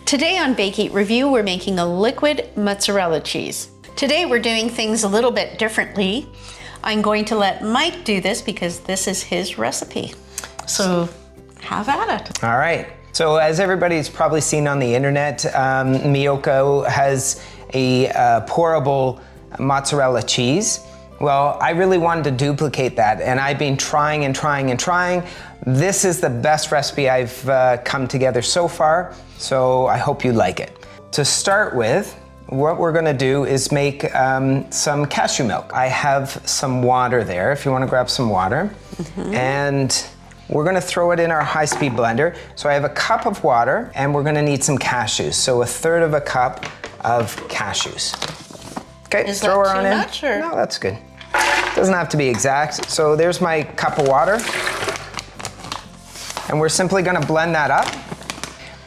Today on Bake Eat Review, we're making a liquid mozzarella cheese. Today we're doing things a little bit differently. I'm going to let Mike do this because this is his recipe. So have at it. All right. So as everybody's probably seen on the internet, Miyoko has a pourable mozzarella cheese. Well, I really wanted to duplicate that, and I've been trying and trying and trying. This is the best recipe I've come together so far, so I hope you like it. To start with, what we're gonna do is make some cashew milk. I have some water there, if you wanna grab some water. And we're gonna throw it in our high-speed blender. So I have a cup of water, and we're gonna need some cashews. So 1/3 of a cup of cashews. Okay, Is throw that her too on in. much, or? No, that's good. Doesn't have to be exact. So there's my cup of water. And we're simply gonna blend that up.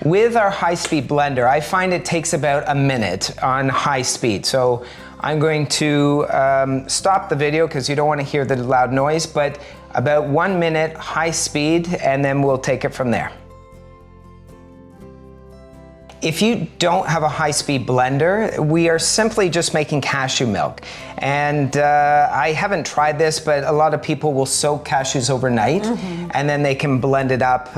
With our high-speed blender, I find it takes about a minute on high speed. So I'm going to stop the video because you don't want to hear the loud noise, but about 1 minute high speed, and then we'll take it from there. If you don't have a high-speed blender, we are simply just making cashew milk. And I haven't tried this, but a lot of people will soak cashews overnight, and then they can blend it up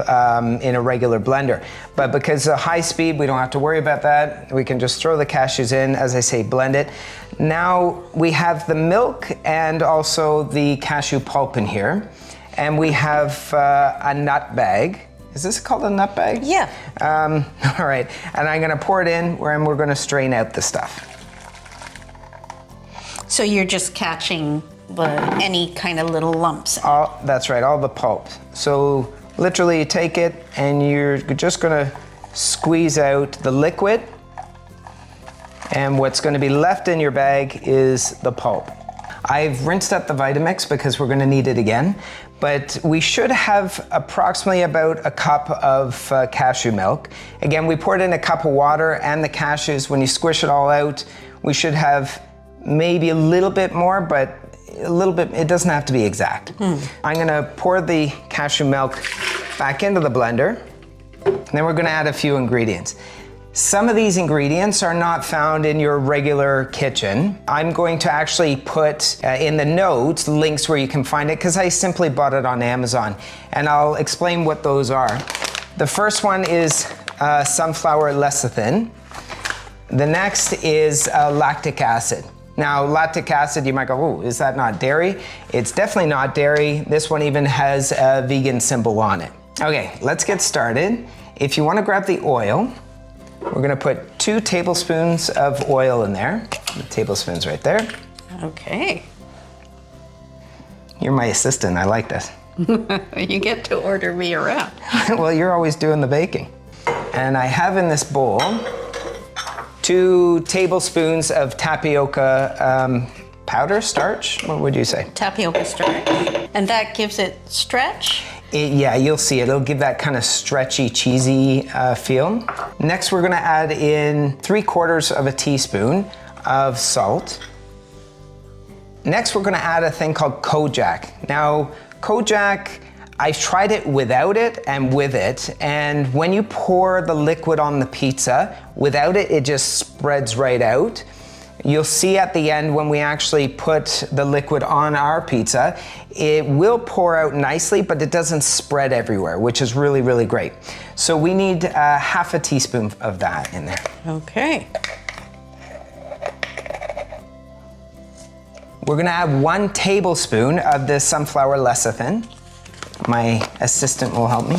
in a regular blender. But because of high speed, we don't have to worry about that. We can just throw the cashews in, as I say, blend it. Now we have the milk and also the cashew pulp in here. And we have a nut bag. Is this called a nut bag? Yeah. All right, and I'm gonna pour it in, and we're gonna strain out the stuff. So you're just catching any kind of little lumps. That's right, all the pulp. So literally you take it and you're just gonna squeeze out the liquid, and what's gonna be left in your bag is the pulp. I've rinsed out the Vitamix because we're gonna need it again, but we should have approximately about a cup of cashew milk. Again, we poured in a cup of water and the cashews. When you squish it all out, we should have maybe a little bit more, but a little bit, it doesn't have to be exact. I'm gonna pour the cashew milk back into the blender, and then we're gonna add a few ingredients. Some of these ingredients are not found in your regular kitchen. I'm going to actually put in the notes links where you can find it because I simply bought it on Amazon, and I'll explain what those are. The first one is sunflower lecithin. The next is lactic acid. Now, lactic acid, you might go, oh, is that not dairy? It's definitely not dairy. This one even has a vegan symbol on it. Okay, let's get started. If you want to grab the oil, we're gonna put 2 tablespoons of oil in there. The tablespoon's right there. Okay. You're my assistant, I like this. You get to order me around. Well, you're always doing the baking. And I have in this bowl 2 tablespoons of tapioca powder, starch, what would you say? Tapioca starch. And that gives it stretch? Yeah, you'll see it. It'll give that kind of stretchy, cheesy feel. Next, we're gonna add in 3/4 of a teaspoon of salt. Next, we're gonna add a thing called konjac. Now, konjac, I've tried it without it and with it, and when you pour the liquid on the pizza, without it, it just spreads right out. You'll see at the end when we actually put the liquid on our pizza, it will pour out nicely, but it doesn't spread everywhere, which is really, really great. So we need 1/2 teaspoon of that in there. Okay. We're gonna add 1 tablespoon of the sunflower lecithin. My assistant will help me.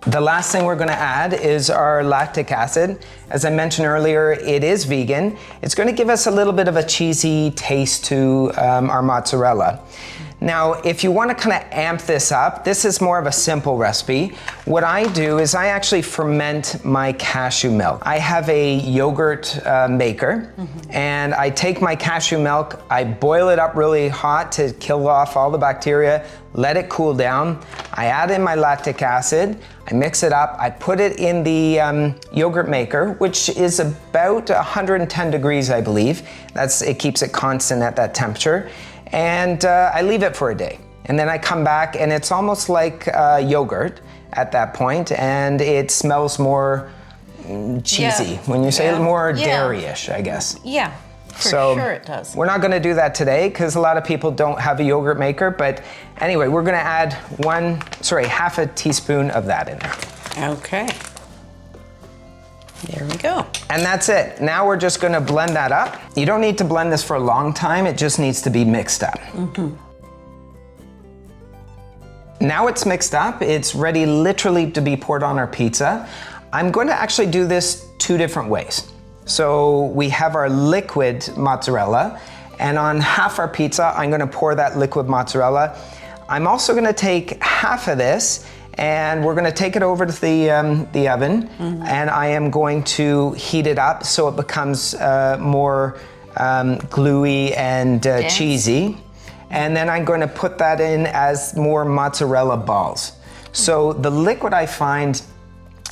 The last thing we're gonna add is our lactic acid. As I mentioned earlier, it is vegan. It's gonna give us a little bit of a cheesy taste to our mozzarella. Now, if you wanna kinda amp this up, this is more of a simple recipe. What I do is I actually ferment my cashew milk. I have a yogurt maker, and I take my cashew milk, I boil it up really hot to kill off all the bacteria, let it cool down. I add in my lactic acid, I mix it up, I put it in the yogurt maker, which is about 110 degrees, I believe. It keeps it constant at that temperature. And I leave it for a day. And then I come back and it's almost like yogurt at that point, and it smells more cheesy. When you say more dairy-ish, I guess. Yeah, for sure it does. We're not gonna do that today because a lot of people don't have a yogurt maker, but anyway, we're gonna add half a teaspoon of that in there. Okay. There we go. And that's it. Now we're just gonna blend that up. You don't need to blend this for a long time, it just needs to be mixed up. Now it's mixed up, it's ready literally to be poured on our pizza. I'm going to actually do this two different ways. So we have our liquid mozzarella, and on half our pizza, I'm gonna pour that liquid mozzarella. I'm also gonna take half of this, and we're gonna take it over to the oven, and I am going to heat it up so it becomes more gluey and cheesy. And then I'm going to put that in as more mozzarella balls. So the liquid, I find,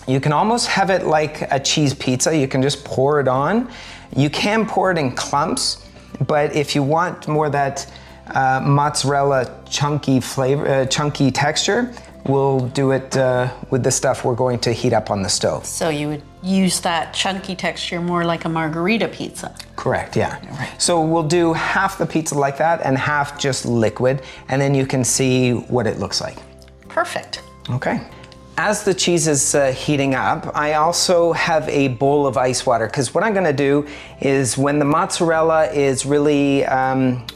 you can almost have it like a cheese pizza. You can just pour it on. You can pour it in clumps, but if you want more that mozzarella chunky flavor, chunky texture, we'll do it with the stuff we're going to heat up on the stove. So you would use that chunky texture more like a margarita pizza. Correct, yeah. So we'll do half the pizza like that and half just liquid, and then you can see what it looks like. Perfect. Okay. As the cheese is heating up, I also have a bowl of ice water, because what I'm gonna do is when the mozzarella is really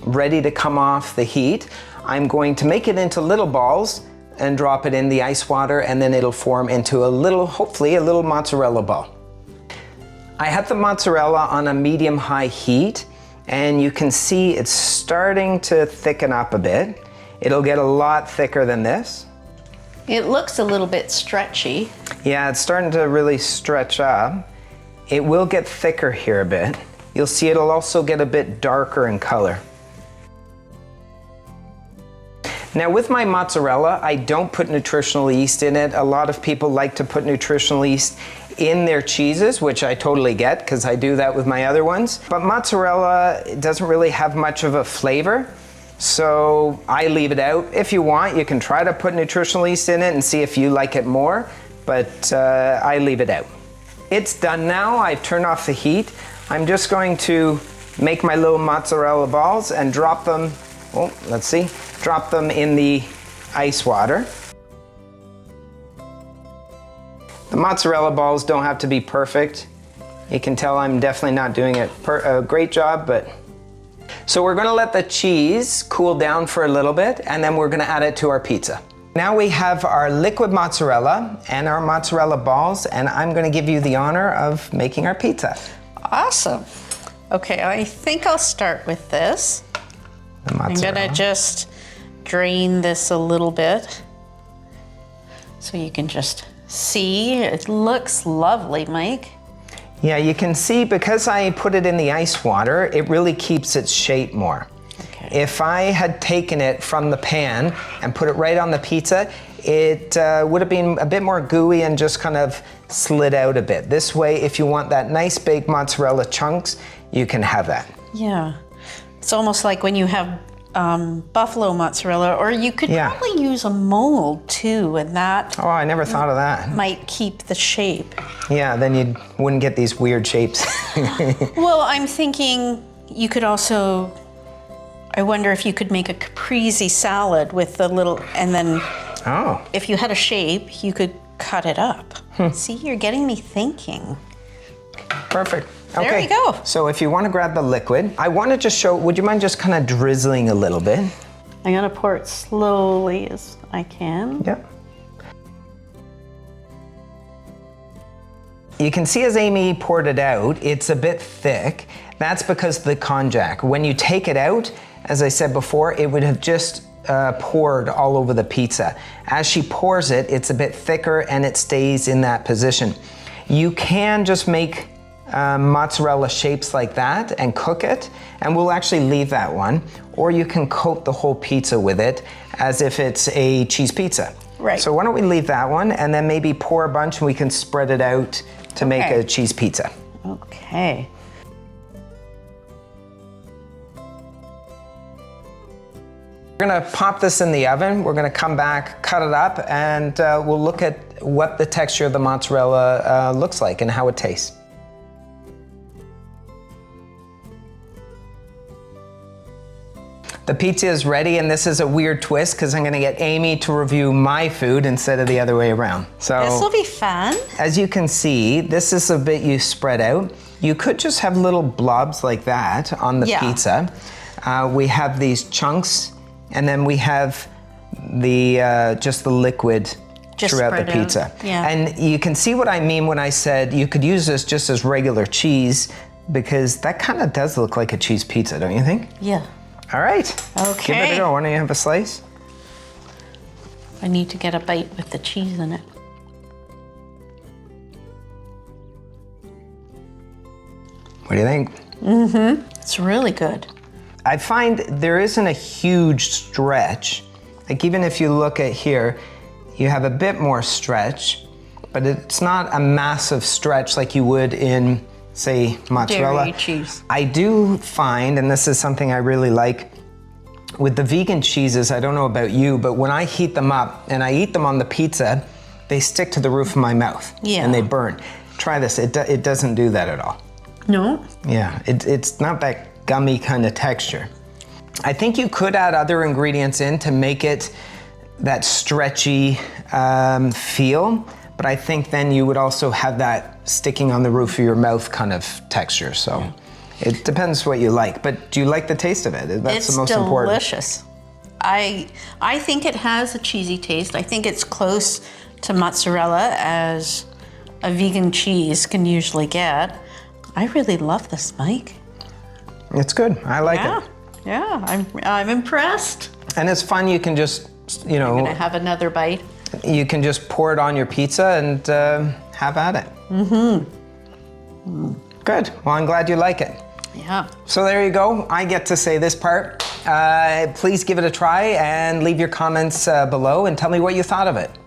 ready to come off the heat, I'm going to make it into little balls and drop it in the ice water, and then it'll form into a little, hopefully a little mozzarella ball. I have the mozzarella on a medium-high heat, and you can see it's starting to thicken up a bit. It'll get a lot thicker than this. It looks a little bit stretchy. Yeah, it's starting to really stretch up. It will get thicker here a bit. You'll see it'll also get a bit darker in color. Now with my mozzarella, I don't put nutritional yeast in it. A lot of people like to put nutritional yeast in their cheeses, which I totally get because I do that with my other ones. But mozzarella doesn't really have much of a flavor, so I leave it out. If you want, you can try to put nutritional yeast in it and see if you like it more, but I leave it out. It's done now. I've turned off the heat. I'm just going to make my little mozzarella balls and drop them, drop them in the ice water. The mozzarella balls don't have to be perfect. You can tell I'm definitely not doing a great job, but. So we're gonna let the cheese cool down for a little bit, and then we're gonna add it to our pizza. Now we have our liquid mozzarella and our mozzarella balls, and I'm gonna give you the honor of making our pizza. Awesome. Okay, I think I'll start with this. I'm gonna just drain this a little bit so you can just see. It looks lovely, Mike. Yeah, you can see because I put it in the ice water, it really keeps its shape more. Okay. If I had taken it from the pan and put it right on the pizza, it would have been a bit more gooey and just kind of slid out a bit. This way, if you want that nice big mozzarella chunks, you can have that. Yeah, it's almost like when you have buffalo mozzarella, or you could probably use a mold too, and that. Oh, I never thought of that. Might keep the shape. Yeah, then you wouldn't get these weird shapes. Well, I'm thinking you could also, I wonder if you could make a caprese salad with the little, and then if you had a shape, you could cut it up. See, you're getting me thinking. Perfect. Okay. There you go. So if you want to grab the liquid, I want to just show, would you mind just kind of drizzling a little bit? I'm gonna pour it slowly as I can. Yep. You can see as Amy poured it out, it's a bit thick. That's because the konjac. When you take it out, as I said before, it would have just poured all over the pizza. As she pours it, it's a bit thicker and it stays in that position. You can just make mozzarella shapes like that and cook it, and we'll actually leave that one, or you can coat the whole pizza with it as if it's a cheese pizza. Right. So why don't we leave that one and then maybe pour a bunch and we can spread it out to make a cheese pizza. Okay. We're gonna pop this in the oven. We're gonna come back, cut it up, and we'll look at what the texture of the mozzarella looks like and how it tastes. The pizza is ready, and this is a weird twist because I'm gonna get Amy to review my food instead of the other way around. So this will be fun. As you can see, this is a bit you spread out. You could just have little blobs like that on the pizza. We have these chunks, and then we have the just the liquid throughout the pizza. Yeah. And you can see what I mean when I said you could use this just as regular cheese, because that kind of does look like a cheese pizza, don't you think? Yeah. All right. Okay. Give it a go. Why don't you have a slice? I need to get a bite with the cheese in it. What do you think? It's really good. I find there isn't a huge stretch. Like even if you look at here, you have a bit more stretch, but it's not a massive stretch like you would in, say, mozzarella. Dairy cheese. I do find, and this is something I really like, with the vegan cheeses, I don't know about you, but when I heat them up and I eat them on the pizza, they stick to the roof of my mouth and they burn. Try this, it doesn't do that at all. No? Yeah, it's not that gummy kind of texture. I think you could add other ingredients in to make it that stretchy feel, but I think then you would also have that sticking on the roof of your mouth kind of texture. So it depends what you like. But do you like the taste of it? That's the most important. It's delicious. I think it has a cheesy taste. I think it's close to mozzarella as a vegan cheese can usually get. I really love this, Mike. It's good. I like it. Yeah, I'm impressed. And it's fun. You can just, you know, I'm gonna have another bite. You can just pour it on your pizza and have at it. Good. Well, I'm glad you like it. Yeah. So there you go. I get to say this part. Please give it a try and leave your comments below and tell me what you thought of it.